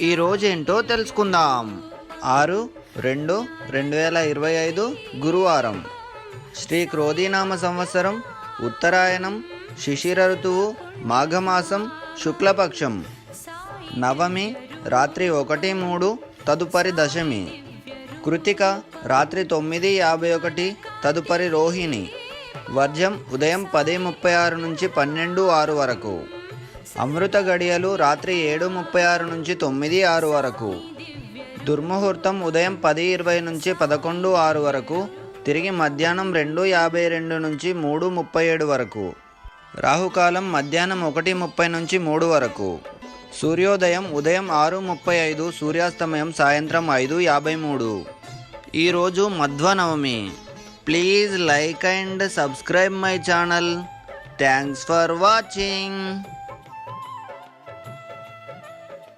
ఈ రోజేంటో తెలుసుకుందాం. 6/2/2025 గురువారం. శ్రీ క్రోధీనామ సంవత్సరం, ఉత్తరాయణం, శిశిర ఋతువు, మాఘమాసం, శుక్లపక్షం. నవమి రాత్రి 1:03, తదుపరి దశమి. కృతిక రాత్రి 9:51, తదుపరి రోహిణి. వర్జం ఉదయం 10:36 నుంచి 12:06 వరకు. అమృత గడియలు రాత్రి 7:36 నుంచి 9:06 వరకు. దుర్ముహూర్తం ఉదయం 10:20 నుంచి 11:06 వరకు, తిరిగి మధ్యాహ్నం 2:52 నుంచి 3:37 వరకు. రాహుకాలం మధ్యాహ్నం 1:30 నుంచి 3 వరకు. సూర్యోదయం ఉదయం 6:35, సూర్యాస్తమయం సాయంత్రం 5:53. ఈరోజు మధ్వనవమి. Please like and subscribe my channel. Thanks for watching.